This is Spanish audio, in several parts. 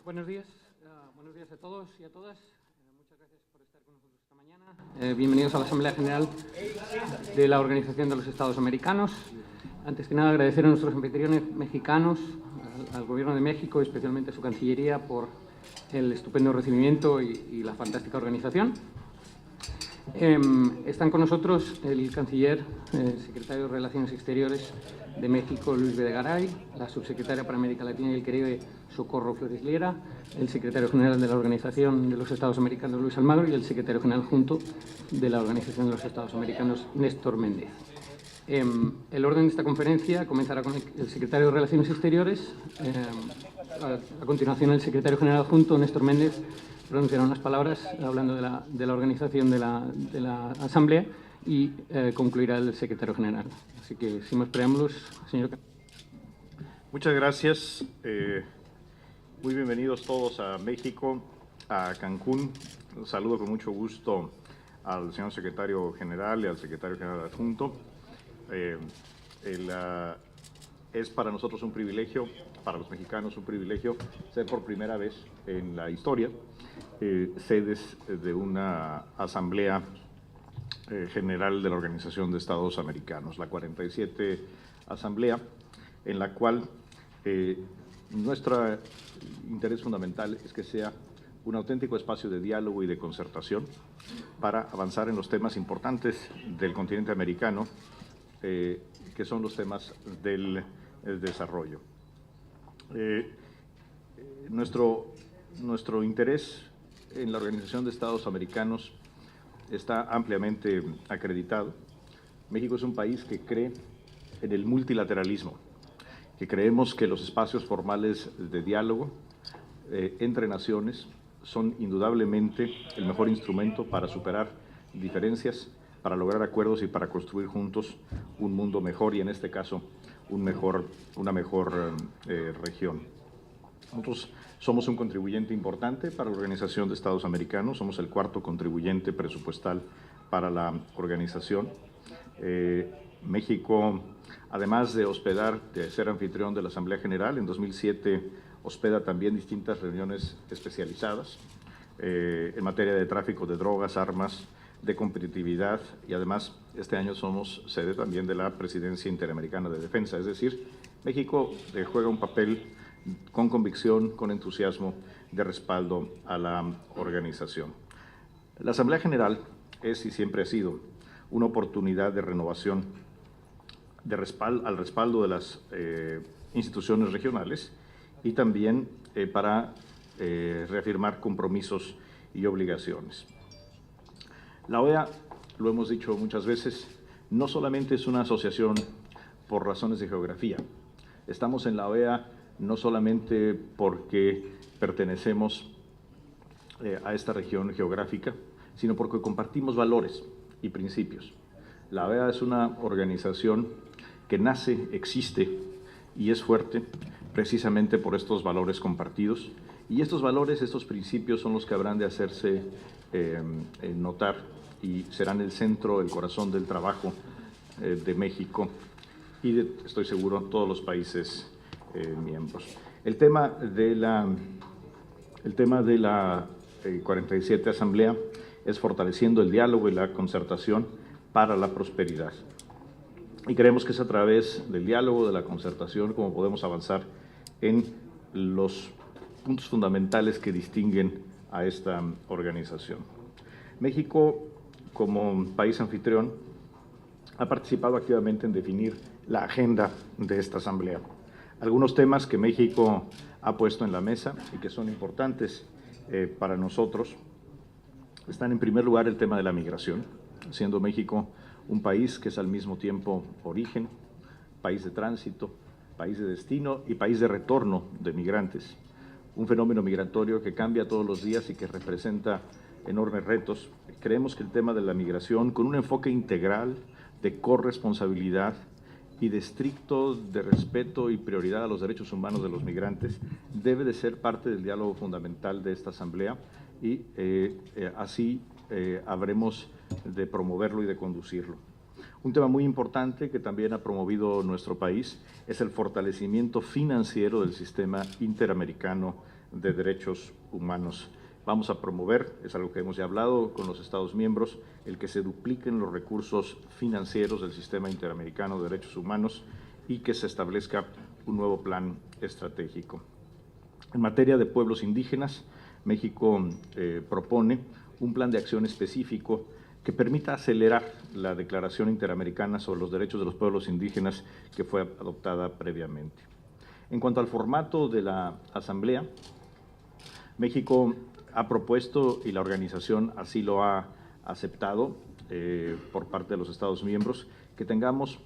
Buenos días a todos y a todas. Muchas gracias por estar con nosotros esta mañana. Bienvenidos a la Asamblea General de la Organización de los Estados Americanos. Antes que nada, agradecer a nuestros anfitriones mexicanos, al Gobierno de México, especialmente a su Cancillería, por el estupendo recibimiento y la fantástica organización. Están con nosotros el canciller, secretario de Relaciones Exteriores de México, Luis Videgaray, la subsecretaria para América Latina y el Caribe, Socorro Flores Liera, el secretario general de la Organización de los Estados Americanos, Luis Almagro, y el secretario general junto de la Organización de los Estados Americanos, Néstor Méndez. El orden de esta conferencia comenzará con el secretario de Relaciones Exteriores. A continuación, el secretario general junto, Néstor Méndez, pronunciará unas palabras hablando de la organización de la Asamblea y concluirá el secretario general. Así que, sin más preámbulos, señor. Muchas gracias. Muy bienvenidos todos a México, a Cancún. Un saludo con mucho gusto al señor secretario general y al secretario general adjunto. Es para nosotros un privilegio, para los mexicanos un privilegio, ser por primera vez en la historia sedes de una asamblea general de la Organización de Estados Americanos, la 47 Asamblea, en la cual nuestro interés fundamental es que sea un auténtico espacio de diálogo y de concertación para avanzar en los temas importantes del continente americano, que son los temas del desarrollo. Nuestro interés en la Organización de Estados Americanos está ampliamente acreditado. México es un país que cree en el multilateralismo, que creemos que los espacios formales de diálogo entre naciones son indudablemente el mejor instrumento para superar diferencias, para lograr acuerdos y para construir juntos un mundo mejor y, en este caso, una mejor región. Nosotros somos un contribuyente importante para la Organización de Estados Americanos, somos el cuarto contribuyente presupuestal para la organización. México, además de ser anfitrión de la Asamblea General, en 2007 hospeda también distintas reuniones especializadas en materia de tráfico de drogas, armas, de competitividad, y además este año somos sede también de la Presidencia Interamericana de Defensa. Es decir, México juega un papel con convicción, con entusiasmo, de respaldo a la organización. La Asamblea General es y siempre ha sido una oportunidad de renovación al respaldo de las instituciones regionales y también para reafirmar compromisos y obligaciones. La OEA, lo hemos dicho muchas veces, no solamente es una asociación por razones de geografía. Estamos en la OEA no solamente porque pertenecemos a esta región geográfica, sino porque compartimos valores y principios. La OEA es una organización que nace, existe y es fuerte precisamente por estos valores compartidos, y estos valores, estos principios son los que habrán de hacerse notar y serán el centro, el corazón del trabajo de México y estoy seguro, todos los países miembros. El tema de la 47 Asamblea es fortaleciendo el diálogo y la concertación para la prosperidad. Y creemos que es a través del diálogo, de la concertación, como podemos avanzar en los puntos fundamentales que distinguen a esta organización. México, como país anfitrión, ha participado activamente en definir la agenda de esta Asamblea. Algunos temas que México ha puesto en la mesa y que son importantes para nosotros están, en primer lugar, el tema de la migración, siendo México un país que es al mismo tiempo origen, país de tránsito, país de destino y país de retorno de migrantes. Un fenómeno migratorio que cambia todos los días y que representa enormes retos. Creemos que el tema de la migración, con un enfoque integral de corresponsabilidad y de respeto y prioridad a los derechos humanos de los migrantes, debe de ser parte del diálogo fundamental de esta Asamblea y así habremos de promoverlo y de conducirlo. Un tema muy importante que también ha promovido nuestro país es el fortalecimiento financiero del sistema interamericano de Derechos Humanos. Vamos a promover, es algo que hemos ya hablado con los Estados miembros, el que se dupliquen los recursos financieros del Sistema Interamericano de Derechos Humanos y que se establezca un nuevo plan estratégico. En materia de pueblos indígenas, México propone un plan de acción específico que permita acelerar la Declaración Interamericana sobre los Derechos de los Pueblos Indígenas que fue adoptada previamente. En cuanto al formato de la Asamblea, México ha propuesto, y la organización así lo ha aceptado por parte de los Estados miembros, que tengamos,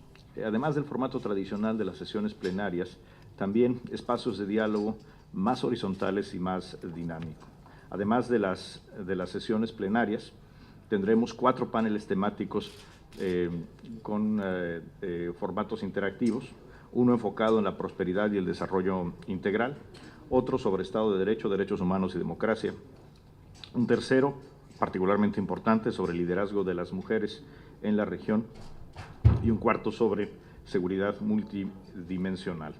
además del formato tradicional de las sesiones plenarias, también espacios de diálogo más horizontales y más dinámicos. Además de las sesiones plenarias, tendremos 4 paneles temáticos con formatos interactivos, uno enfocado en la prosperidad y el desarrollo integral, otro sobre Estado de Derecho, Derechos Humanos y Democracia, un tercero, particularmente importante, sobre liderazgo de las mujeres en la región, y un cuarto sobre seguridad multidimensional.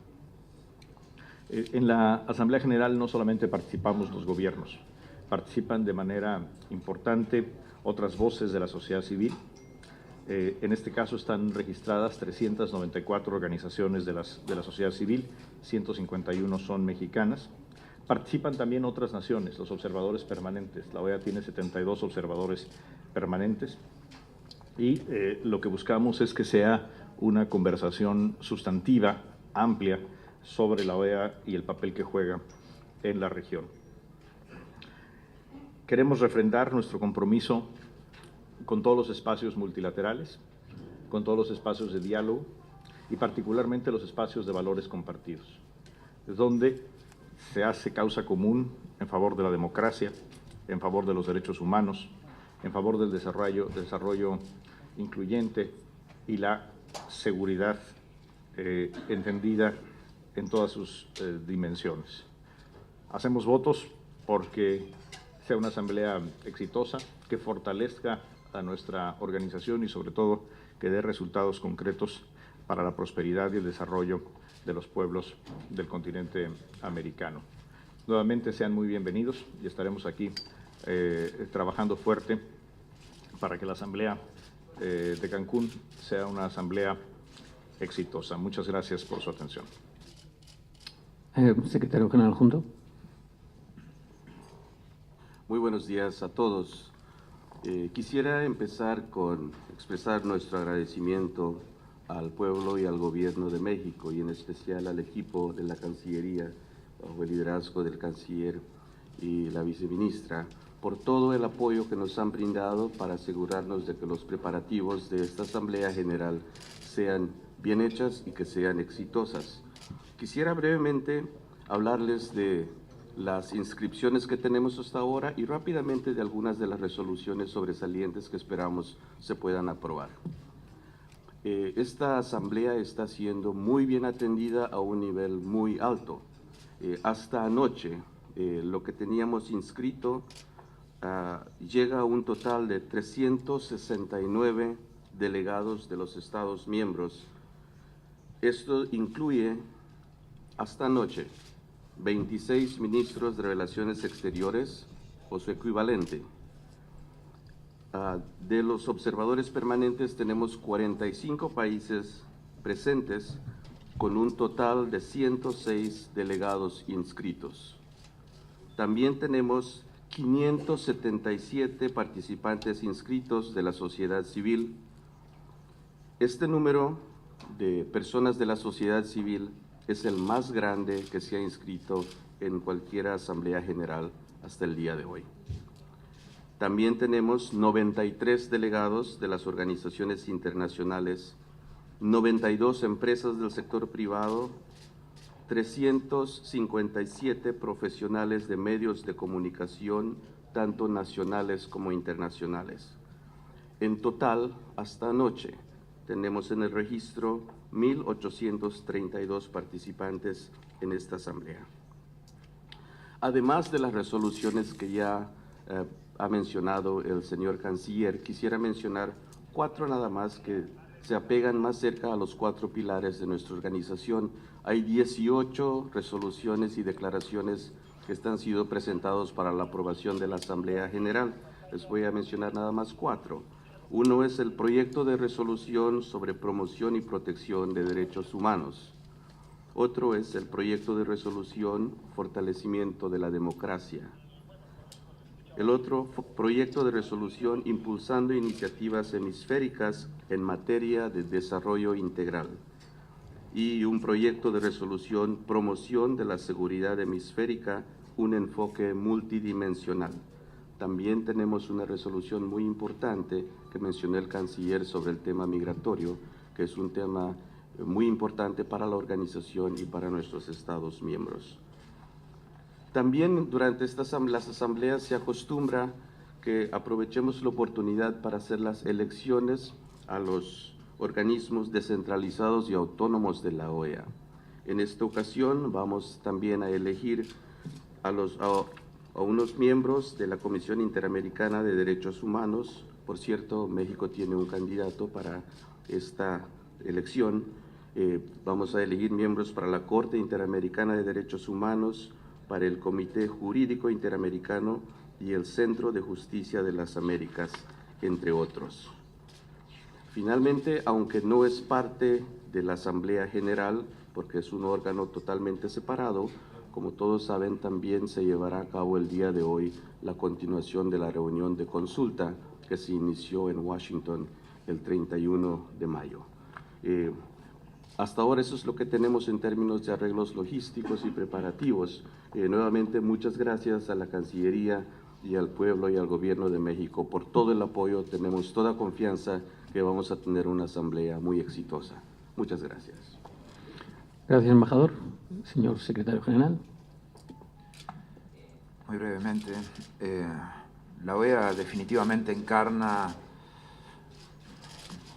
En la Asamblea General no solamente participamos los gobiernos, participan de manera importante otras voces de la sociedad civil. En este caso están registradas 394 organizaciones de la sociedad civil, 151 son mexicanas. Participan también otras naciones, los observadores permanentes. La OEA tiene 72 observadores permanentes y lo que buscamos es que sea una conversación sustantiva, amplia, sobre la OEA y el papel que juega en la región. Queremos refrendar nuestro compromiso con todos los espacios multilaterales, con todos los espacios de diálogo y particularmente los espacios de valores compartidos, donde se hace causa común en favor de la democracia, en favor de los derechos humanos, en favor del desarrollo incluyente y la seguridad entendida en todas sus dimensiones. Hacemos votos porque sea una asamblea exitosa, que fortalezca a nuestra organización y sobre todo que dé resultados concretos para la prosperidad y el desarrollo de los pueblos del continente americano. Nuevamente sean muy bienvenidos y estaremos aquí trabajando fuerte para que la Asamblea de Cancún sea una asamblea exitosa. Muchas gracias por su atención. Secretario General Junto. Muy buenos días a todos. Quisiera empezar con expresar nuestro agradecimiento al pueblo y al gobierno de México y en especial al equipo de la Cancillería, bajo el liderazgo del canciller y la viceministra, por todo el apoyo que nos han brindado para asegurarnos de que los preparativos de esta Asamblea General sean bien hechas y que sean exitosas. Quisiera brevemente hablarles de las inscripciones que tenemos hasta ahora y rápidamente de algunas de las resoluciones sobresalientes que esperamos se puedan aprobar. Esta asamblea está siendo muy bien atendida a un nivel muy alto. Hasta anoche, lo que teníamos inscrito llega a un total de 369 delegados de los Estados miembros. Esto incluye, hasta anoche, 26 ministros de Relaciones Exteriores o su equivalente. De los observadores permanentes tenemos 45 países presentes con un total de 106 delegados inscritos. También tenemos 577 participantes inscritos de la sociedad civil. Este número de personas de la sociedad civil es el más grande que se ha inscrito en cualquier asamblea general hasta el día de hoy. También tenemos 93 delegados de las organizaciones internacionales, 92 empresas del sector privado, 357 profesionales de medios de comunicación, tanto nacionales como internacionales. En total, hasta anoche, tenemos en el registro 1,832 participantes en esta asamblea. Además de las resoluciones que ya ha mencionado el señor canciller, quisiera mencionar 4 nada más que se apegan más cerca a los 4 pilares de nuestra organización. Hay 18 resoluciones y declaraciones que han sido presentados para la aprobación de la Asamblea General. Les voy a mencionar nada más 4. Uno es el proyecto de resolución sobre promoción y protección de derechos humanos. Otro es el proyecto de resolución fortalecimiento de la democracia. El otro proyecto de resolución impulsando iniciativas hemisféricas en materia de desarrollo integral. Y un proyecto de resolución promoción de la seguridad hemisférica, un enfoque multidimensional. También tenemos una resolución muy importante que mencionó el canciller sobre el tema migratorio, que es un tema muy importante para la organización y para nuestros Estados miembros. También durante las asambleas se acostumbra que aprovechemos la oportunidad para hacer las elecciones a los organismos descentralizados y autónomos de la OEA. En esta ocasión vamos también a elegir a unos miembros de la Comisión Interamericana de Derechos Humanos. Por cierto, México tiene un candidato para esta elección. Vamos a elegir miembros para la Corte Interamericana de Derechos Humanos, para el Comité Jurídico Interamericano y el Centro de Justicia de las Américas, entre otros. Finalmente, aunque no es parte de la Asamblea General, porque es un órgano totalmente separado, como todos saben, también se llevará a cabo el día de hoy la continuación de la reunión de consulta que se inició en Washington el 31 de mayo. Hasta ahora eso es lo que tenemos en términos de arreglos logísticos y preparativos. Nuevamente, muchas gracias a la Cancillería y al pueblo y al Gobierno de México por todo el apoyo. Tenemos toda confianza que vamos a tener una asamblea muy exitosa. Muchas gracias. Gracias, embajador. Señor secretario general. Muy brevemente, la OEA definitivamente encarna,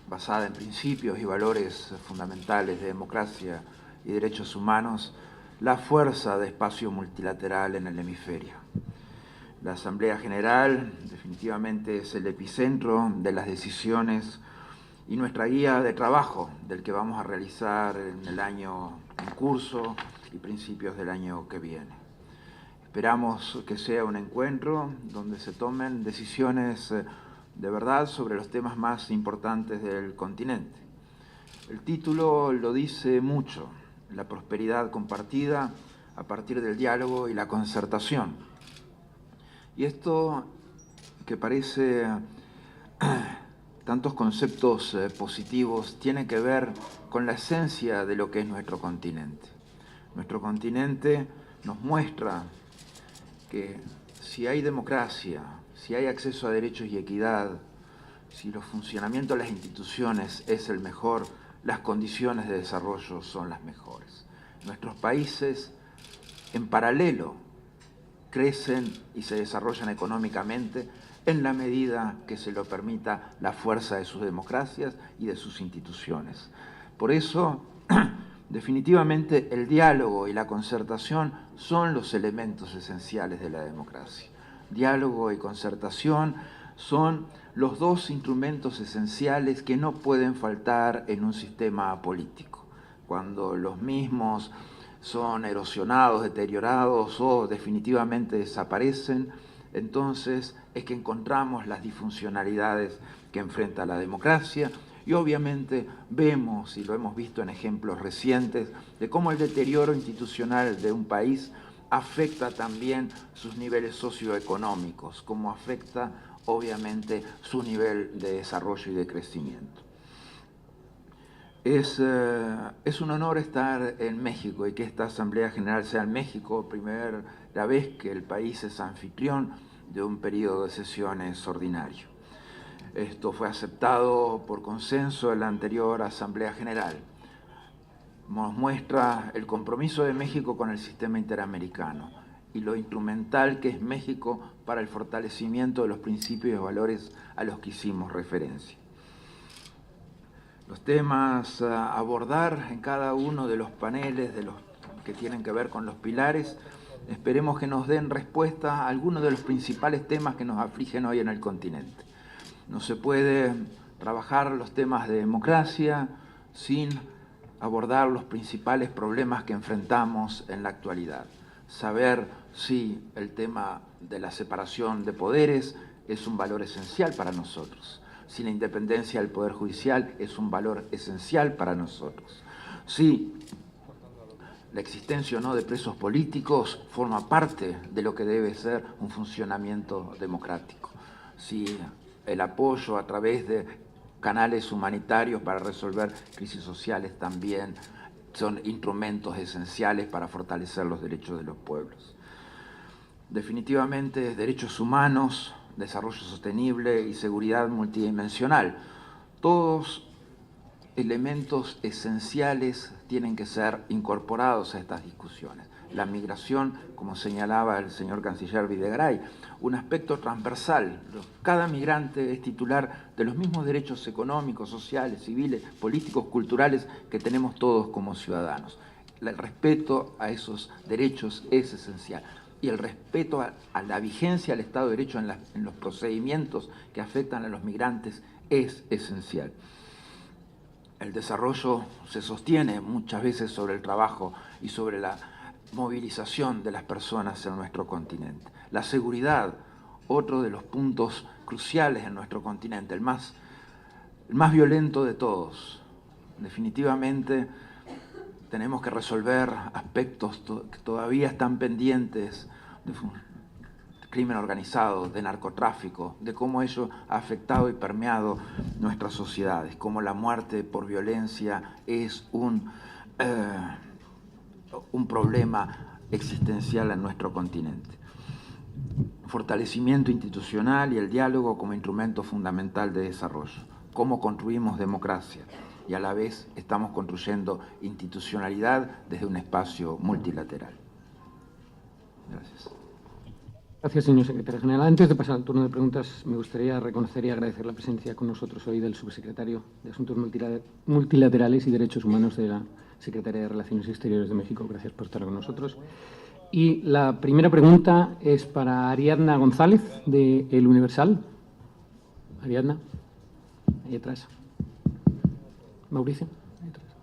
basada en principios y valores fundamentales de democracia y derechos humanos, la fuerza de espacio multilateral en el hemisferio. La Asamblea General definitivamente es el epicentro de las decisiones y nuestra guía de trabajo del que vamos a realizar en el año en curso y principios del año que viene. Esperamos que sea un encuentro donde se tomen decisiones de verdad sobre los temas más importantes del continente. El título lo dice mucho: la prosperidad compartida a partir del diálogo y la concertación. Y esto, que parece tantos conceptos positivos, tiene que ver con la esencia de lo que es nuestro continente. Nuestro continente nos muestra que si hay democracia, si hay acceso a derechos y equidad, si el funcionamiento de las instituciones es el mejor, las condiciones de desarrollo son las mejores. Nuestros países, en paralelo, crecen y se desarrollan económicamente en la medida que se lo permita la fuerza de sus democracias y de sus instituciones. Por eso, definitivamente, el diálogo y la concertación son los elementos esenciales de la democracia. Diálogo y concertación son los dos instrumentos esenciales que no pueden faltar en un sistema político. Cuando los mismos son erosionados, deteriorados o definitivamente desaparecen, entonces es que encontramos las disfuncionalidades que enfrenta la democracia. Y obviamente vemos, y lo hemos visto en ejemplos recientes, de cómo el deterioro institucional de un país afecta también sus niveles socioeconómicos, cómo afecta obviamente su nivel de desarrollo y de crecimiento. Es un honor estar en México y que esta Asamblea General sea en México, primera vez que el país es anfitrión de un periodo de sesiones ordinario. Esto fue aceptado por consenso en la anterior Asamblea General. Nos muestra el compromiso de México con el sistema interamericano y lo instrumental que es México para el fortalecimiento de los principios y valores a los que hicimos referencia. Los temas a abordar en cada uno de los paneles de los que tienen que ver con los pilares, esperemos que nos den respuesta a algunos de los principales temas que nos afligen hoy en el continente. No se puede trabajar los temas de democracia sin abordar los principales problemas que enfrentamos en la actualidad. saber si el tema de la separación de poderes es un valor esencial para nosotros, si la independencia del Poder Judicial es un valor esencial para nosotros, si la existencia o no de presos políticos forma parte de lo que debe ser un funcionamiento democrático, si el apoyo a través de canales humanitarios para resolver crisis sociales también son instrumentos esenciales para fortalecer los derechos de los pueblos. Definitivamente, derechos humanos, desarrollo sostenible y seguridad multidimensional, todos elementos esenciales tienen que ser incorporados a estas discusiones. La migración, como señalaba el señor canciller Videgaray, un aspecto transversal. Cada migrante es titular de los mismos derechos económicos, sociales, civiles, políticos, culturales que tenemos todos como ciudadanos. El respeto a esos derechos es esencial. Y el respeto a la vigencia del Estado de Derecho en los procedimientos que afectan a los migrantes es esencial. El desarrollo se sostiene muchas veces sobre el trabajo y sobre la movilización de las personas en nuestro continente. La seguridad, otro de los puntos cruciales en nuestro continente, el más violento de todos. Definitivamente tenemos que resolver aspectos que todavía están pendientes de crimen organizado, de narcotráfico, de cómo ello ha afectado y permeado nuestras sociedades, cómo la muerte por violencia es un problema existencial en nuestro continente. Fortalecimiento institucional y el diálogo como instrumento fundamental de desarrollo. Cómo construimos democracia y a la vez estamos construyendo institucionalidad desde un espacio multilateral. Gracias. Gracias, señor secretario general. Antes de pasar al turno de preguntas, me gustaría reconocer y agradecer la presencia con nosotros hoy del subsecretario de Asuntos Multilaterales y Derechos Humanos de la Secretaría de Relaciones Exteriores de México. Gracias por estar con nosotros. Y la primera pregunta es para Ariadna González, de El Universal. Ariadna, ahí atrás. Mauricio, ahí atrás.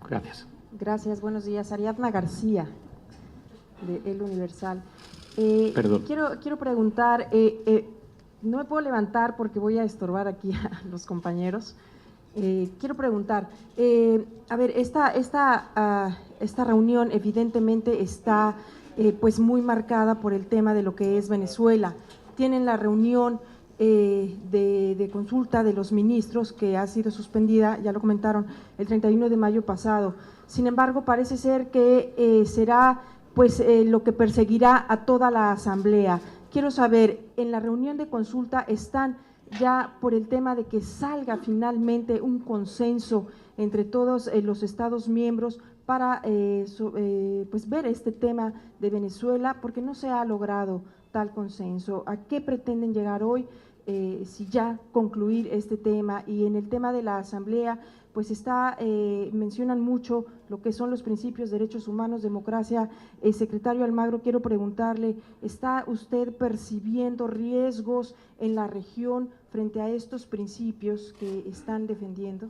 Gracias. Gracias, buenos días. Ariadna García, de El Universal. Perdón. Quiero preguntar, no me puedo levantar porque voy a estorbar aquí a los compañeros. Quiero preguntar, a ver, esta reunión evidentemente está pues muy marcada por el tema de lo que es Venezuela. Tienen la reunión de consulta de los ministros que ha sido suspendida, ya lo comentaron, el 31 de mayo pasado. Sin embargo, parece ser que será pues lo que perseguirá a toda la Asamblea. Quiero saber, en la reunión de consulta están ya por el tema de que salga finalmente un consenso entre todos los Estados miembros para pues ver este tema de Venezuela, porque no se ha logrado tal consenso. ¿A qué pretenden llegar hoy? Si ya concluir este tema. Y en el tema de la Asamblea, pues mencionan mucho lo que son los principios, derechos humanos, democracia. Secretario Almagro, quiero preguntarle, ¿está usted percibiendo riesgos en la región frente a estos principios que están defendiendo?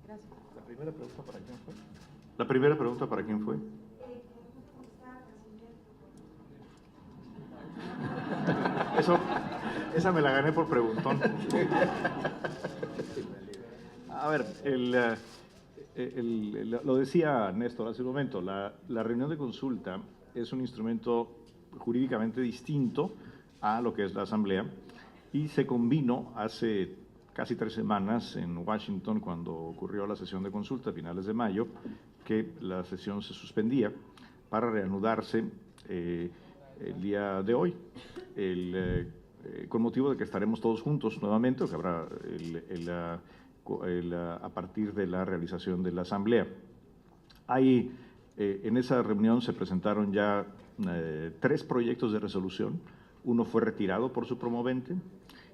Gracias. ¿La primera pregunta para quién fue? ¿La primera pregunta para quién fue? Esa me la gané por preguntón. A ver, lo decía Néstor hace un momento, la reunión de consulta es un instrumento jurídicamente distinto a lo que es la Asamblea y se convino hace casi 3 semanas en Washington cuando ocurrió la sesión de consulta a finales de mayo, que la sesión se suspendía para reanudarse el día de hoy. Con motivo de que estaremos todos juntos nuevamente, o que habrá a partir de la realización de la Asamblea. En esa reunión se presentaron ya 3 proyectos de resolución. Uno fue retirado por su promovente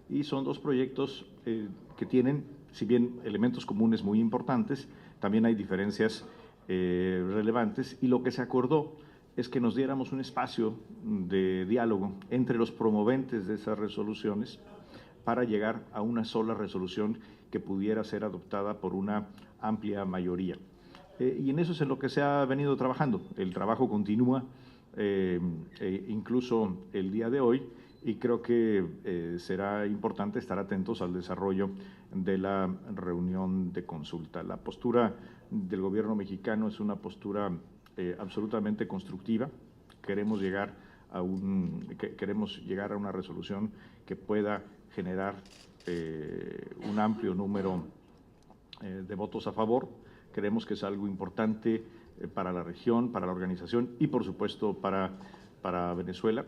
y son 2 proyectos que tienen, si bien elementos comunes muy importantes, también hay diferencias relevantes, y lo que se acordó es que nos diéramos un espacio de diálogo entre los promoventes de esas resoluciones para llegar a una sola resolución que pudiera ser adoptada por una amplia mayoría. y en eso es en lo que se ha venido trabajando. El trabajo continúa, incluso el día de hoy, y creo que será importante estar atentos al desarrollo de la reunión de consulta. La postura del gobierno mexicano es una postura absolutamente constructiva. Queremos llegar a una resolución que pueda generar un amplio número de votos a favor. Creemos que es algo importante para la región, para la organización y, por supuesto, para Venezuela.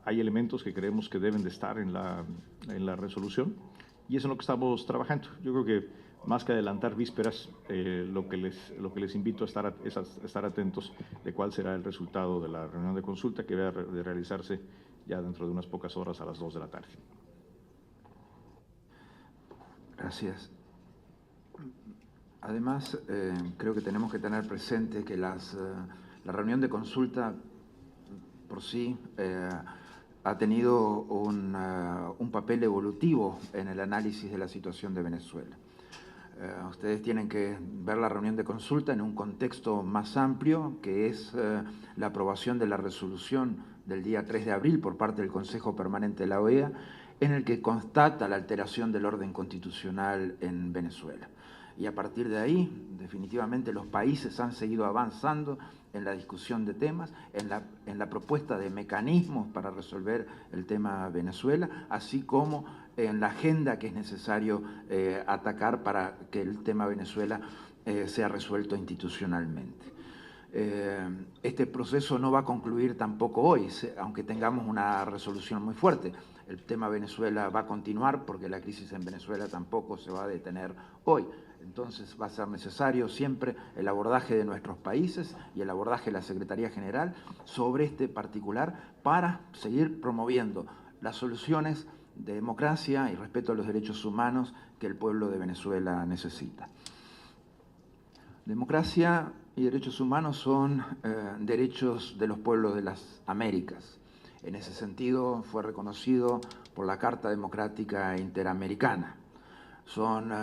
Hay elementos que creemos que deben de estar en la resolución y eso es en lo que estamos trabajando. Yo creo que más que adelantar vísperas, lo que les invito es a estar atentos de cuál será el resultado de la reunión de consulta que va de realizarse ya dentro de unas pocas horas a las 2 de la tarde. Gracias. Además, creo que tenemos que tener presente que la reunión de consulta por sí ha tenido un papel evolutivo en el análisis de la situación de Venezuela. Ustedes tienen que ver la reunión de consulta en un contexto más amplio, que es la aprobación de la resolución del día 3 de abril por parte del Consejo Permanente de la OEA, en el que constata la alteración del orden constitucional en Venezuela. Y a partir de ahí, definitivamente, los países han seguido avanzando en la discusión de temas, en la propuesta de mecanismos para resolver el tema Venezuela, así como en la agenda que es necesario atacar para que el tema Venezuela sea resuelto institucionalmente. Este proceso no va a concluir tampoco hoy, aunque tengamos una resolución muy fuerte. El tema Venezuela va a continuar porque la crisis en Venezuela tampoco se va a detener hoy. Entonces va a ser necesario siempre el abordaje de nuestros países y el abordaje de la Secretaría General sobre este particular para seguir promoviendo las soluciones de democracia y respeto a los derechos humanos que el pueblo de Venezuela necesita. Democracia y derechos humanos son derechos de los pueblos de las Américas. En ese sentido fue reconocido por la Carta Democrática Interamericana. Son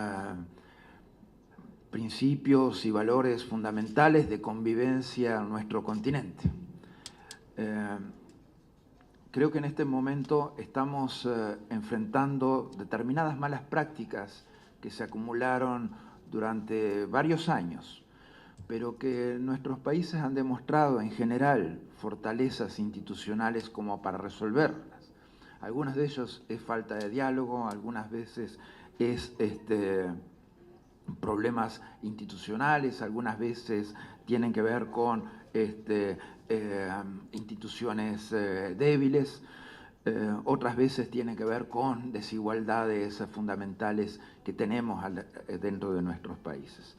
principios y valores fundamentales de convivencia en nuestro continente. Creo que en este momento estamos enfrentando determinadas malas prácticas que se acumularon durante varios años, pero que nuestros países han demostrado en general fortalezas institucionales como para resolverlas. Algunas de ellos es falta de diálogo, algunas veces es problemas institucionales, algunas veces tienen que ver con instituciones débiles, otras veces tienen que ver con desigualdades fundamentales que tenemos dentro de nuestros países.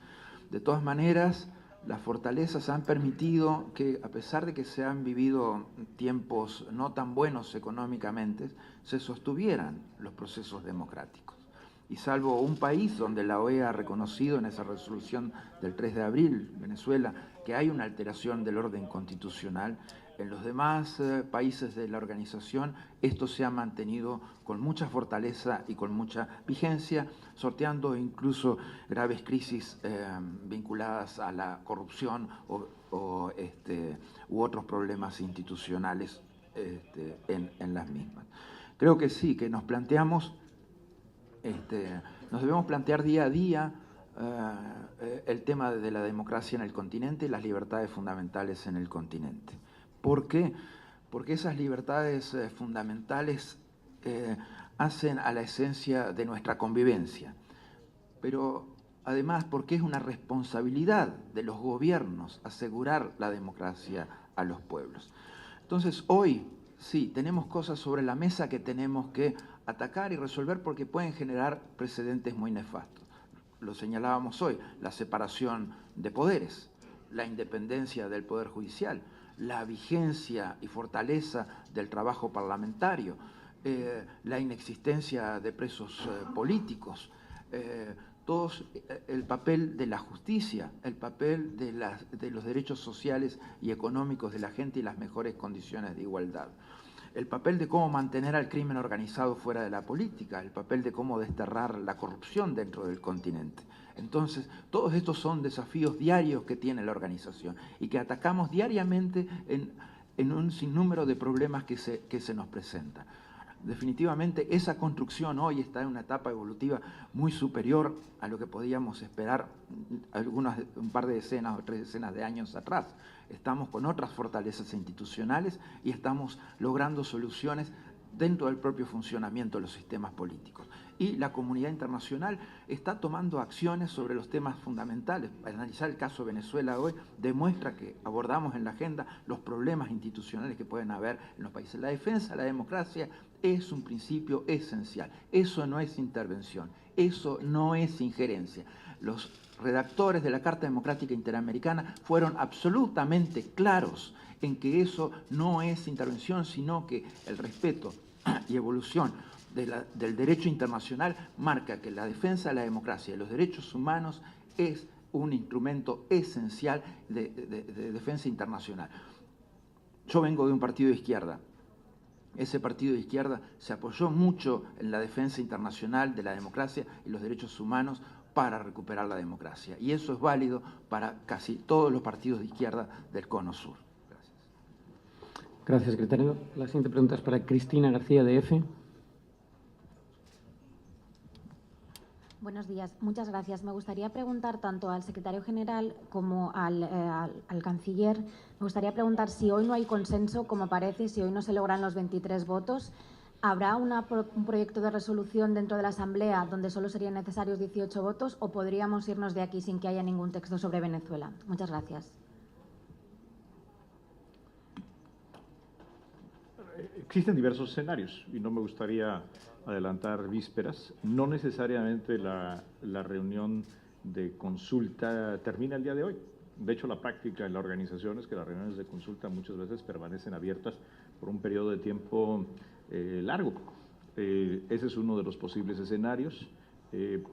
De todas maneras, las fortalezas han permitido que, a pesar de que se han vivido tiempos no tan buenos económicamente, se sostuvieran los procesos democráticos. Y salvo un país donde la OEA ha reconocido en esa resolución del 3 de abril, Venezuela, que hay una alteración del orden constitucional, en los demás países de la organización esto se ha mantenido con mucha fortaleza y con mucha vigencia, sorteando incluso graves crisis vinculadas a la corrupción u otros problemas institucionales en las mismas. Creo que sí, que nos planteamos, nos debemos plantear día a día el tema de la democracia en el continente y las libertades fundamentales en el continente. ¿Por qué? Porque esas libertades fundamentales hacen a la esencia de nuestra convivencia, pero además porque es una responsabilidad de los gobiernos asegurar la democracia a los pueblos. Entonces hoy sí, tenemos cosas sobre la mesa que tenemos que atacar y resolver porque pueden generar precedentes muy nefastos. Lo señalábamos hoy, la separación de poderes, la independencia del Poder Judicial, la vigencia y fortaleza del trabajo parlamentario, la inexistencia de presos políticos, el papel de la justicia, el papel de los derechos sociales y económicos de la gente y las mejores condiciones de igualdad. el papel de cómo mantener al crimen organizado fuera de la política, el papel de cómo desterrar la corrupción dentro del continente. Entonces, todos estos son desafíos diarios que tiene la organización y que atacamos diariamente en un sinnúmero de problemas que se nos presentan. Definitivamente esa construcción hoy está en una etapa evolutiva muy superior a lo que podíamos esperar un par de decenas o 3 decenas de años atrás. Estamos con otras fortalezas institucionales y estamos logrando soluciones dentro del propio funcionamiento de los sistemas políticos. Y la comunidad internacional está tomando acciones sobre los temas fundamentales. Al analizar el caso de Venezuela hoy, demuestra que abordamos en la agenda los problemas institucionales que pueden haber en los países. La defensa de la democracia es un principio esencial. Eso no es intervención, eso no es injerencia. Los redactores de la Carta Democrática Interamericana fueron absolutamente claros en que eso no es intervención, sino que el respeto y evolución del derecho internacional marca que la defensa de la democracia y los derechos humanos es un instrumento esencial de defensa internacional. Yo vengo de un partido de izquierda. Ese partido de izquierda se apoyó mucho en la defensa internacional de la democracia y los derechos humanos para recuperar la democracia. Y eso es válido para casi todos los partidos de izquierda del Cono Sur. Gracias. Gracias, secretario. La siguiente pregunta es para Cristina García, de EFE. Buenos días, muchas gracias. Me gustaría preguntar tanto al secretario general como al canciller, me gustaría preguntar si hoy no hay consenso, como parece, si hoy no se logran los 23 votos, ¿habrá un proyecto de resolución dentro de la Asamblea donde solo serían necesarios 18 votos o podríamos irnos de aquí sin que haya ningún texto sobre Venezuela? Muchas gracias. Existen diversos escenarios y no me gustaría adelantar vísperas. No necesariamente la reunión de consulta termina el día de hoy. De hecho, la práctica en la organización es que las reuniones de consulta muchas veces permanecen abiertas por un periodo de tiempo largo. Ese es uno de los posibles escenarios.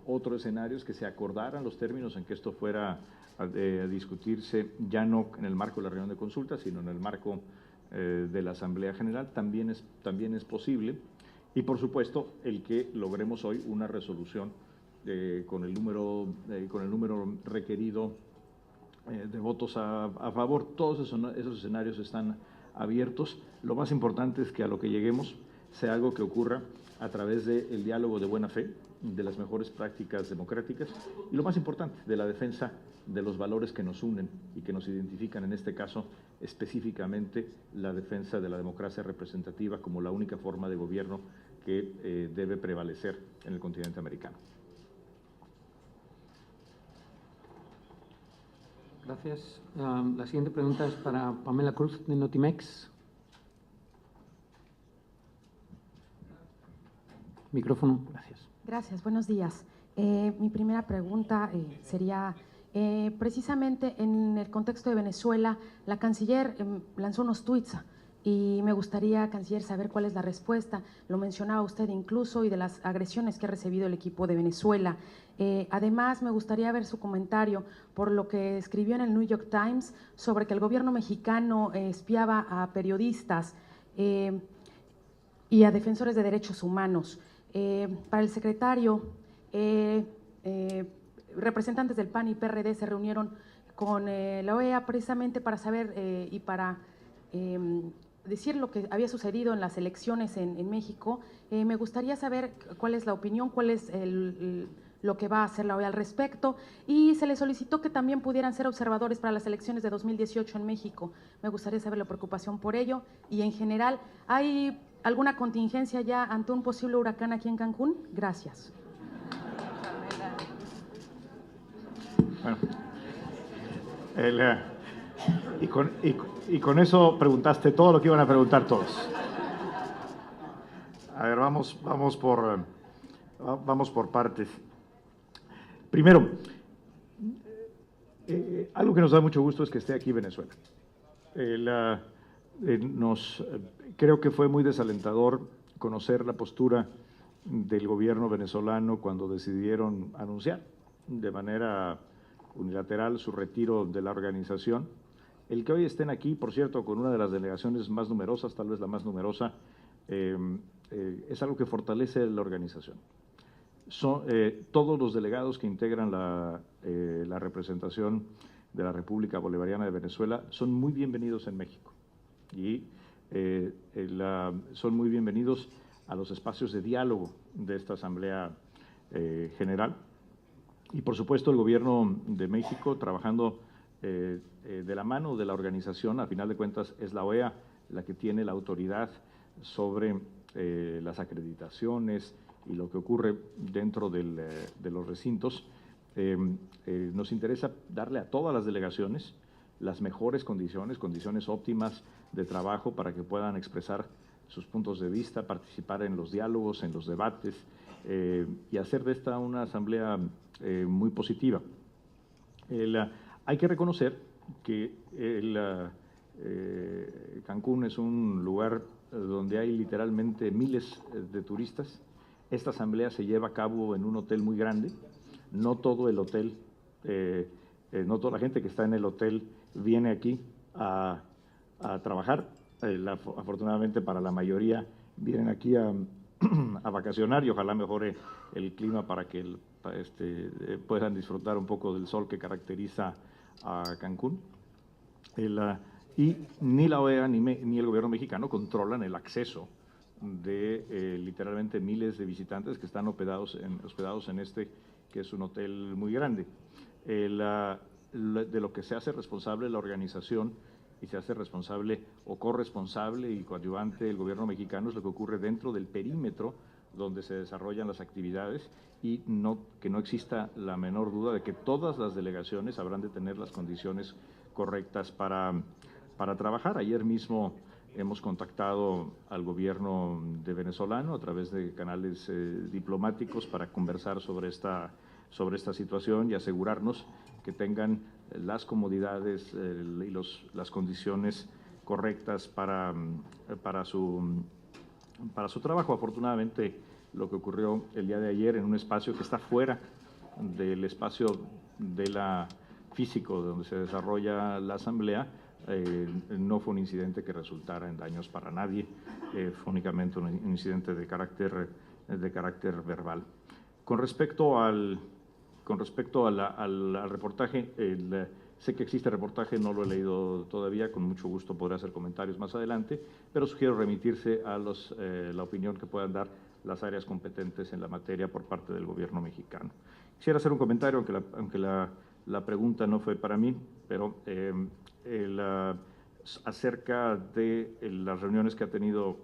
Otro escenario es que se acordaran los términos en que esto fuera a discutirse ya no en el marco de la reunión de consulta, sino en el marco de la Asamblea General, también es posible. Y, por supuesto, el que logremos hoy una resolución con el número requerido de votos a favor. Todos esos escenarios están abiertos. Lo más importante es que a lo que lleguemos sea algo que ocurra a través del diálogo de buena fe, de las mejores prácticas democráticas y, lo más importante, de la defensa de los valores que nos unen y que nos identifican, en este caso, específicamente la defensa de la democracia representativa como la única forma de gobierno que debe prevalecer en el continente americano. Gracias. La siguiente pregunta es para Pamela Cruz, de Notimex. Micrófono, gracias. Gracias, buenos días. Mi primera pregunta sería, precisamente en el contexto de Venezuela, la canciller lanzó unos tuits y me gustaría, canciller, saber cuál es la respuesta. Lo mencionaba usted incluso y de las agresiones que ha recibido el equipo de Venezuela. Además, me gustaría ver su comentario por lo que escribió en el New York Times sobre que el gobierno mexicano espiaba a periodistas y a defensores de derechos humanos. Para el secretario, representantes del PAN y PRD se reunieron con la OEA precisamente para saber y para decir lo que había sucedido en las elecciones en México. Me gustaría saber cuál es la opinión, cuál es lo que va a hacer la OEA al respecto, y se les solicitó que también pudieran ser observadores para las elecciones de 2018 en México. Me gustaría saber la preocupación por ello y, en general, ¿hay alguna contingencia ya ante un posible huracán aquí en Cancún? Gracias. Bueno, y con eso preguntaste todo lo que iban a preguntar todos. A ver, vamos por partes. Primero, algo que nos da mucho gusto es que esté aquí Venezuela. Creo que fue muy desalentador conocer la postura del gobierno venezolano cuando decidieron anunciar de manera unilateral su retiro de la organización El que hoy estén aquí, por cierto, con una de las delegaciones más numerosas, tal vez la más numerosa, es algo que fortalece la organización. Todos los delegados que integran la representación de la República Bolivariana de Venezuela son muy bienvenidos en México y son muy bienvenidos a los espacios de diálogo de esta Asamblea General. Y por supuesto el Gobierno de México trabajando de la mano de la organización. A final de cuentas es la OEA la que tiene la autoridad sobre las acreditaciones y lo que ocurre dentro de los recintos. Nos interesa darle a todas las delegaciones las mejores condiciones óptimas de trabajo para que puedan expresar sus puntos de vista, participar en los diálogos, en los debates y hacer de esta una asamblea muy positiva. Hay que reconocer que Cancún es un lugar donde hay literalmente miles de turistas. Esta asamblea se lleva a cabo en un hotel muy grande. No todo el hotel, no toda la gente que está en el hotel viene aquí a trabajar. Afortunadamente para la mayoría vienen aquí a vacacionar y ojalá mejore el clima para que puedan disfrutar un poco del sol que caracteriza a Cancún. Y ni la OEA ni el gobierno mexicano controlan el acceso de literalmente miles de visitantes que están hospedados en que es un hotel muy grande. De lo que se hace responsable la organización y se hace responsable o corresponsable y coadyuvante el gobierno mexicano es lo que ocurre dentro del perímetro donde se desarrollan las actividades y que no exista la menor duda de que todas las delegaciones habrán de tener las condiciones correctas para trabajar. Ayer mismo hemos contactado al gobierno venezolano a través de canales diplomáticos para conversar sobre esta situación y asegurarnos que tengan las comodidades y las condiciones correctas para su trabajo. Afortunadamente, lo que ocurrió el día de ayer en un espacio que está fuera del espacio físico donde se desarrolla la asamblea, no fue un incidente que resultara en daños para nadie, fue únicamente un incidente de carácter verbal. Con respecto al reportaje, sé que existe reportaje, no lo he leído todavía, con mucho gusto podré hacer comentarios más adelante, pero sugiero remitirse a la opinión que puedan dar las áreas competentes en la materia por parte del gobierno mexicano. Quisiera hacer un comentario, aunque la pregunta no fue para mí, pero acerca de las reuniones que ha tenido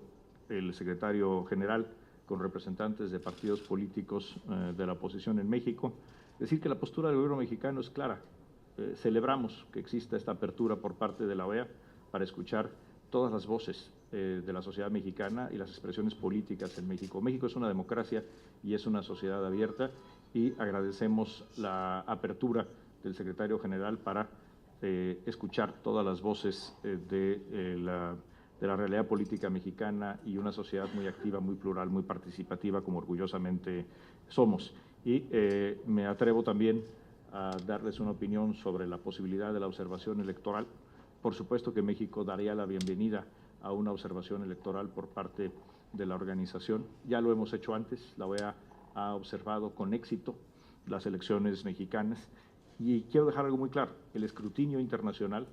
el secretario general con representantes de partidos políticos de la oposición en México. Decir que la postura del gobierno mexicano es clara. Celebramos que exista esta apertura por parte de la OEA para escuchar todas las voces de la sociedad mexicana y las expresiones políticas en México. México es una democracia y es una sociedad abierta y agradecemos la apertura del secretario general para escuchar todas las voces de la realidad política mexicana y una sociedad muy activa, muy plural, muy participativa, como orgullosamente somos. Y me atrevo también a darles una opinión sobre la posibilidad de la observación electoral. Por supuesto que México daría la bienvenida a una observación electoral por parte de la organización. Ya lo hemos hecho antes, la OEA ha observado con éxito las elecciones mexicanas y quiero dejar algo muy claro, el escrutinio internacional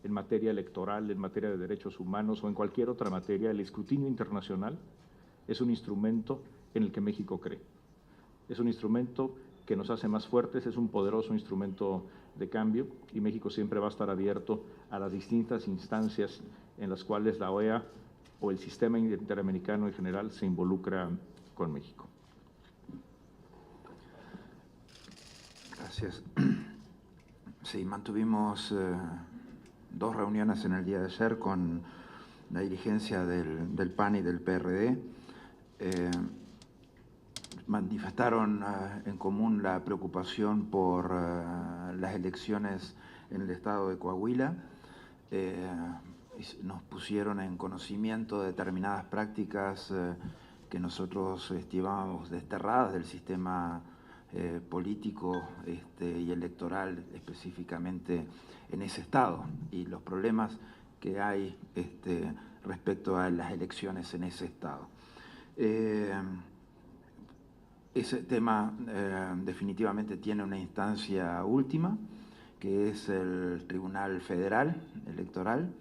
en materia electoral, en materia de derechos humanos o en cualquier otra materia, el escrutinio internacional es un instrumento en el que México cree. Es un instrumento que nos hace más fuertes, es un poderoso instrumento de cambio y México siempre va a estar abierto a las distintas instancias en las cuales la OEA o el sistema interamericano en general se involucra con México. Gracias. Sí, mantuvimos 2 reuniones en el día de ayer con la dirigencia del PAN y del PRD. Manifestaron en común la preocupación por las elecciones en el estado de Coahuila. Nos pusieron en conocimiento de determinadas prácticas que nosotros estimábamos desterradas del sistema político y electoral específicamente en ese estado y los problemas que hay respecto a las elecciones en ese estado. Ese tema definitivamente tiene una instancia última, que es el Tribunal Federal Electoral,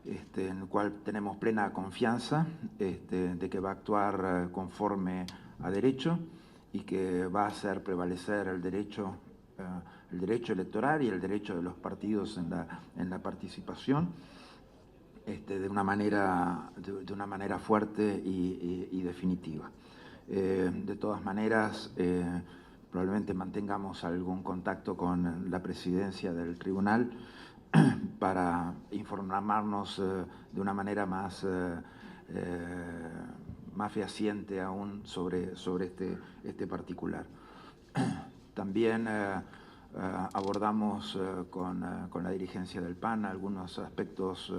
en el cual tenemos plena confianza de que va a actuar conforme a derecho y que va a hacer prevalecer el derecho electoral y el derecho de los partidos en la participación de una manera fuerte y definitiva. De todas maneras, probablemente mantengamos algún contacto con la presidencia del tribunal para informarnos de una manera más fehaciente aún sobre este particular. También abordamos con la dirigencia del PAN algunos aspectos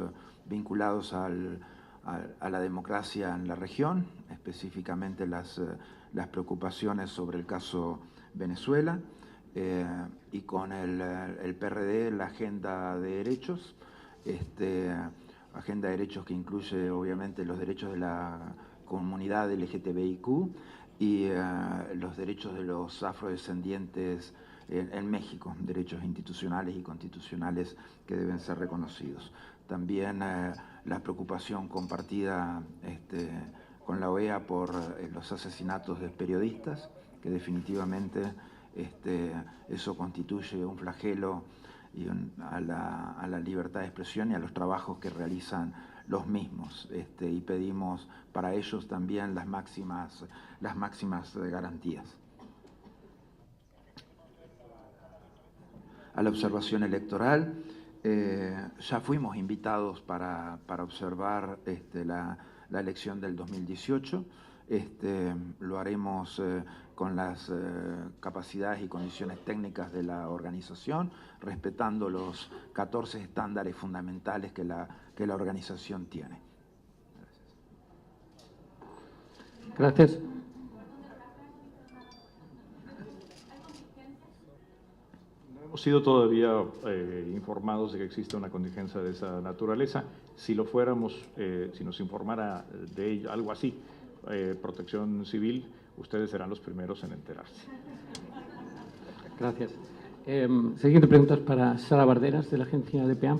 vinculados a la democracia en la región, específicamente las preocupaciones sobre el caso Venezuela, y con el PRD la agenda de derechos, agenda de derechos que incluye obviamente los derechos de la comunidad LGTBIQ y los derechos de los afrodescendientes en México, derechos institucionales y constitucionales que deben ser reconocidos. También la preocupación compartida con la OEA por los asesinatos de periodistas, que definitivamente eso constituye un flagelo a la libertad de expresión y a los trabajos que realizan los mismos, y pedimos para ellos también las máximas garantías. A la observación electoral, ya fuimos invitados para observar la elección del 2018. Lo haremos con las capacidades y condiciones técnicas de la organización, respetando los 14 estándares fundamentales que la organización tiene. Gracias. No hemos sido todavía informados de que existe una contingencia de esa naturaleza. Si lo fuéramos, si nos informara de ello, algo así, Protección Civil, ustedes serán los primeros en enterarse. Gracias. Siguiente pregunta es para Sara Barderas, de la agencia DPA.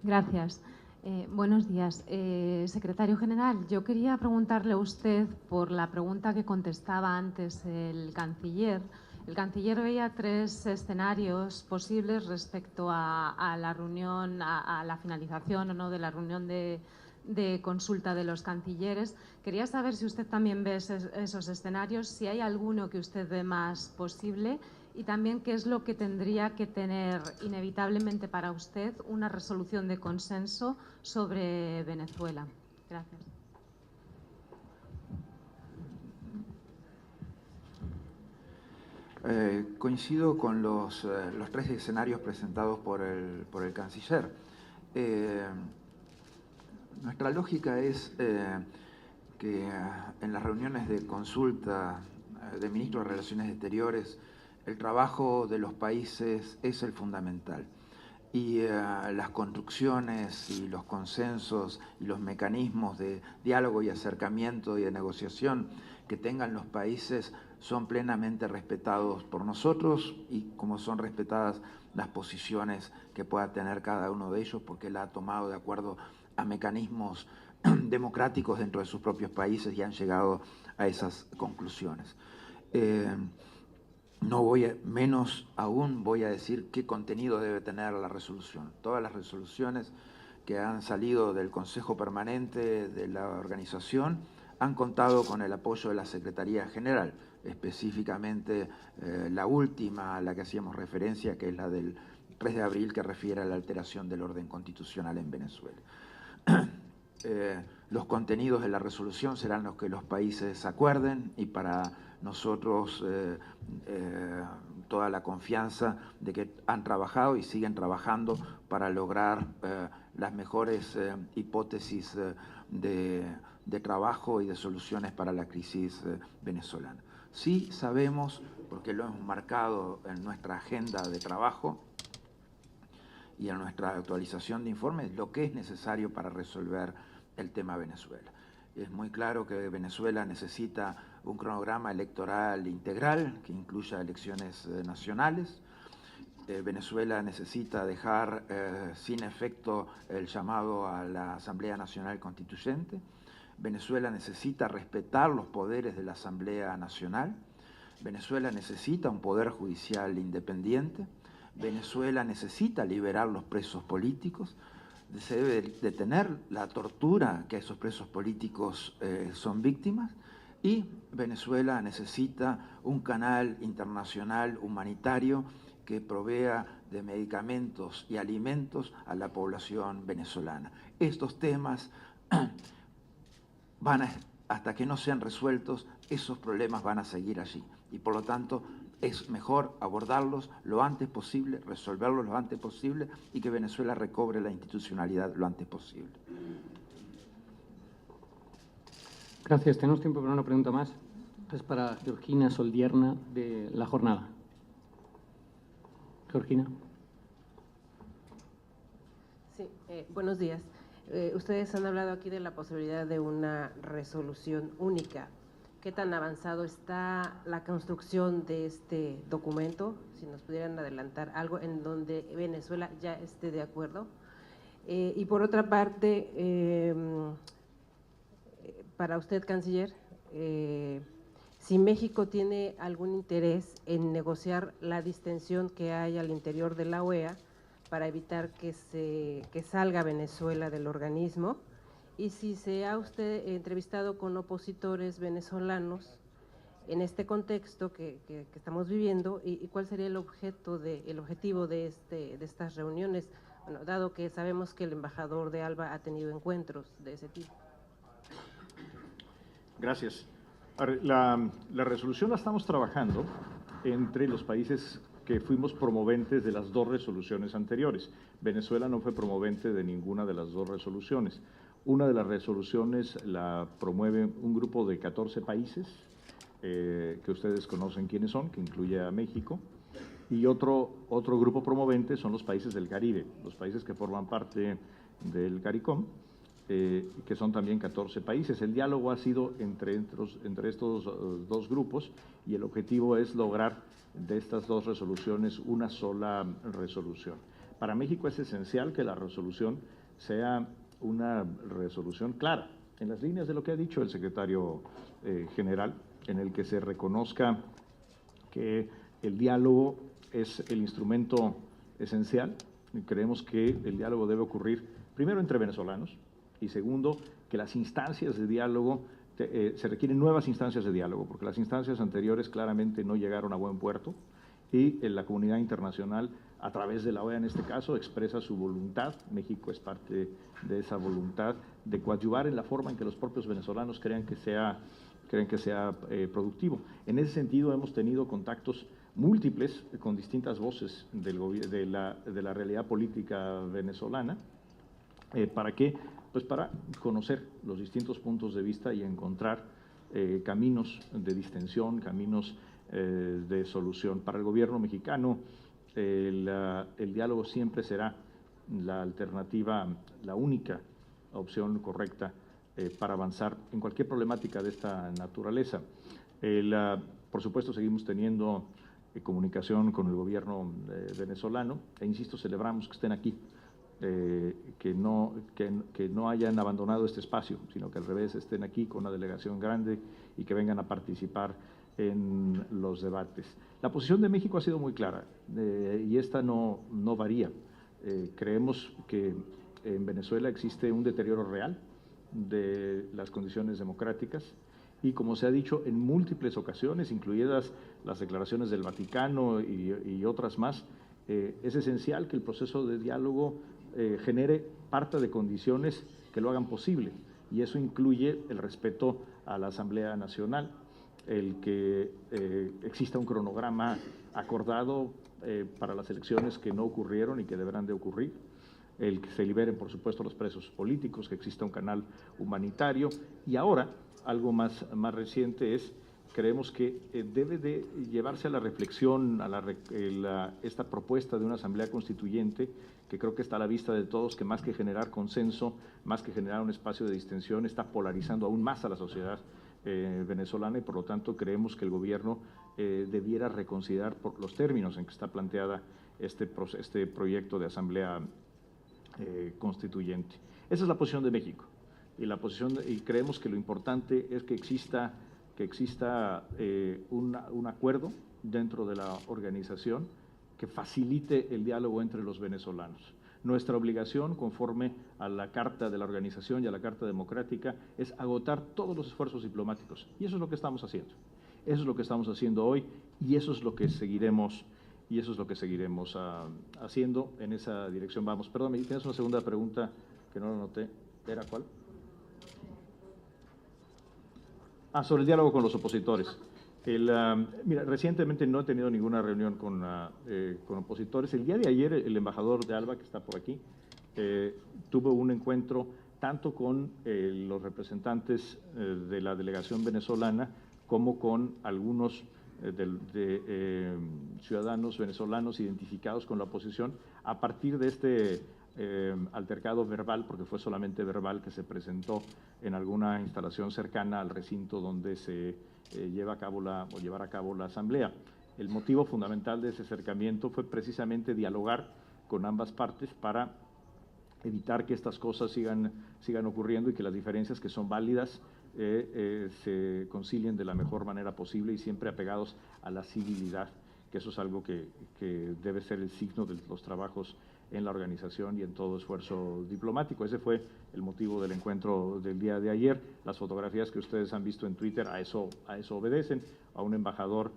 Gracias. Buenos días. Secretario General, yo quería preguntarle a usted por la pregunta que contestaba antes el canciller. El canciller veía 3 escenarios posibles respecto a la reunión, a la finalización o no de la reunión de consulta de los cancilleres. Quería saber si usted también ve esos escenarios, si hay alguno que usted ve más posible y también qué es lo que tendría que tener inevitablemente para usted una resolución de consenso sobre Venezuela. Gracias. Coincido con los 3 escenarios presentados por el canciller. Nuestra lógica es que en las reuniones de consulta de ministros de Relaciones Exteriores el trabajo de los países es el fundamental y las construcciones y los consensos y los mecanismos de diálogo y acercamiento y de negociación que tengan los países son plenamente respetados por nosotros y como son respetadas las posiciones que pueda tener cada uno de ellos porque él ha tomado de acuerdo a mecanismos democráticos dentro de sus propios países y han llegado a esas conclusiones. Menos aún voy a decir qué contenido debe tener la resolución. Todas las resoluciones que han salido del Consejo Permanente de la organización han contado con el apoyo de la Secretaría General, específicamente la última a la que hacíamos referencia, que es la del 3 de abril, que refiere a la alteración del orden constitucional en Venezuela. Los contenidos de la resolución serán los que los países acuerden y para nosotros toda la confianza de que han trabajado y siguen trabajando para lograr las mejores hipótesis de de trabajo y de soluciones para la crisis venezolana. Sí sabemos, porque lo hemos marcado en nuestra agenda de trabajo y en nuestra actualización de informes, lo que es necesario para resolver el tema Venezuela. Es muy claro que Venezuela necesita un cronograma electoral integral que incluya elecciones nacionales. Venezuela necesita dejar sin efecto el llamado a la Asamblea Nacional Constituyente. Venezuela necesita respetar los poderes de la Asamblea Nacional. Venezuela necesita un poder judicial independiente. Venezuela necesita liberar los presos políticos. Se debe detener la tortura que esos presos políticos son víctimas. Y Venezuela necesita un canal internacional humanitario que provea de medicamentos y alimentos a la población venezolana. Estos temas hasta que no sean resueltos, esos problemas van a seguir allí. Y por lo tanto, es mejor abordarlos lo antes posible, resolverlos lo antes posible y que Venezuela recobre la institucionalidad lo antes posible. Gracias. Tenemos tiempo para una pregunta más. Es para Georgina Soldierna, de La Jornada. Georgina. Sí, buenos días. Ustedes han hablado aquí de la posibilidad de una resolución única. ¿Qué tan avanzado está la construcción de este documento? Si nos pudieran adelantar algo en donde Venezuela ya esté de acuerdo. Y por otra parte, para usted, canciller, si México tiene algún interés en negociar la distensión que hay al interior de la OEA para evitar que salga Venezuela del organismo, y si se ha usted entrevistado con opositores venezolanos en este contexto que estamos viviendo, y cuál sería el objetivo de estas reuniones, bueno, dado que sabemos que el embajador de ALBA ha tenido encuentros de ese tipo. Gracias. La resolución la estamos trabajando entre los países que fuimos promoventes de las dos resoluciones anteriores. Venezuela no fue promovente de ninguna de las dos resoluciones. Una de las resoluciones la promueve un grupo de 14 países, que ustedes conocen quiénes son, que incluye a México, y otro grupo promovente son los países del Caribe, los países que forman parte del CARICOM, que son también 14 países. El diálogo ha sido entre estos dos grupos y el objetivo es lograr de estas dos resoluciones una sola resolución. Para México es esencial que la resolución sea una resolución clara, en las líneas de lo que ha dicho el secretario general, en el que se reconozca que el diálogo es el instrumento esencial. Creemos que el diálogo debe ocurrir primero entre venezolanos y segundo, que las instancias de diálogo, se requieren nuevas instancias de diálogo, porque las instancias anteriores claramente no llegaron a buen puerto y la comunidad internacional, a través de la OEA en este caso, expresa su voluntad, México es parte de esa voluntad, de coadyuvar en la forma en que los propios venezolanos creen que sea productivo. En ese sentido hemos tenido contactos múltiples con distintas voces de la realidad política venezolana. ¿Para qué? Pues para conocer los distintos puntos de vista y encontrar caminos de distensión, caminos de solución. Para el gobierno mexicano, el diálogo siempre será la alternativa, la única opción correcta para avanzar en cualquier problemática de esta naturaleza. Por supuesto, seguimos teniendo comunicación con el gobierno venezolano e, insisto, celebramos que estén aquí, que no hayan abandonado este espacio, sino que al revés estén aquí con una delegación grande y que vengan a participar en los debates. La posición de México ha sido muy clara y esta no varía. Creemos que en Venezuela existe un deterioro real de las condiciones democráticas y, como se ha dicho en múltiples ocasiones, incluidas las declaraciones del Vaticano y otras más, es esencial que el proceso de diálogo genere parte de condiciones que lo hagan posible, y eso incluye el respeto a la Asamblea Nacional, el que exista un cronograma acordado para las elecciones que no ocurrieron y que deberán de ocurrir, el que se liberen, por supuesto, los presos políticos, que exista un canal humanitario. Y ahora, algo más reciente es, creemos que debe de llevarse a la reflexión esta propuesta de una asamblea constituyente, que creo que está a la vista de todos, que más que generar consenso, más que generar un espacio de distensión, está polarizando aún más a la sociedad venezolana, y por lo tanto creemos que el gobierno debiera reconsiderar por los términos en que está planteada este proyecto de asamblea constituyente. Esa es la posición de México, y creemos que lo importante es que exista un acuerdo dentro de la organización que facilite el diálogo entre los venezolanos. Nuestra obligación, conforme a la Carta de la Organización y a la Carta Democrática, es agotar todos los esfuerzos diplomáticos, y eso es lo que estamos haciendo. Eso es lo que estamos haciendo hoy, y eso es lo que seguiremos haciendo. En esa dirección vamos. Perdón, tienes una segunda pregunta que no la noté. ¿Era cuál? Sobre el diálogo con los opositores. Mira, recientemente no he tenido ninguna reunión con opositores. El día de ayer el embajador de ALBA, que está por aquí, tuvo un encuentro tanto con los representantes de la delegación venezolana como con algunos ciudadanos venezolanos identificados con la oposición, a partir de este altercado verbal, porque fue solamente verbal, que se presentó en alguna instalación cercana al recinto donde se llevará a cabo la asamblea. El motivo fundamental de ese acercamiento fue precisamente dialogar con ambas partes para evitar que estas cosas sigan ocurriendo, y que las diferencias, que son válidas, se concilien de la mejor manera posible, y siempre apegados a la civilidad, que eso es algo que debe ser el signo de los trabajos en la organización y en todo esfuerzo diplomático. Ese fue el motivo del encuentro del día de ayer. Las fotografías que ustedes han visto en Twitter a eso obedecen, a un embajador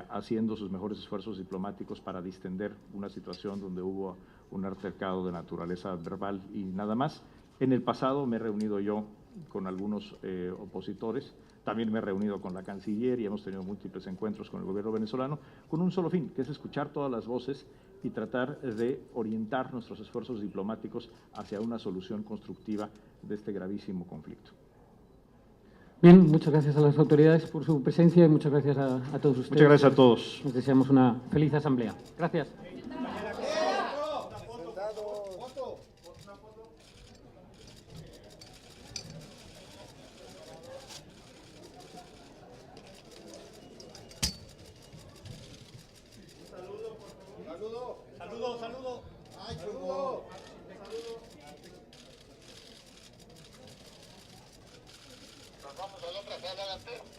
haciendo sus mejores esfuerzos diplomáticos para distender una situación donde hubo un altercado de naturaleza verbal y nada más. En el pasado me he reunido yo con algunos opositores, también me he reunido con la canciller, y hemos tenido múltiples encuentros con el gobierno venezolano, con un solo fin, que es escuchar todas las voces y tratar de orientar nuestros esfuerzos diplomáticos hacia una solución constructiva de este gravísimo conflicto. Bien, muchas gracias a las autoridades por su presencia, y muchas gracias a todos ustedes. Muchas gracias a todos. Les deseamos una feliz asamblea. Gracias. Saludo. Ay, saludo. Nos vamos a la otra sala, delantero.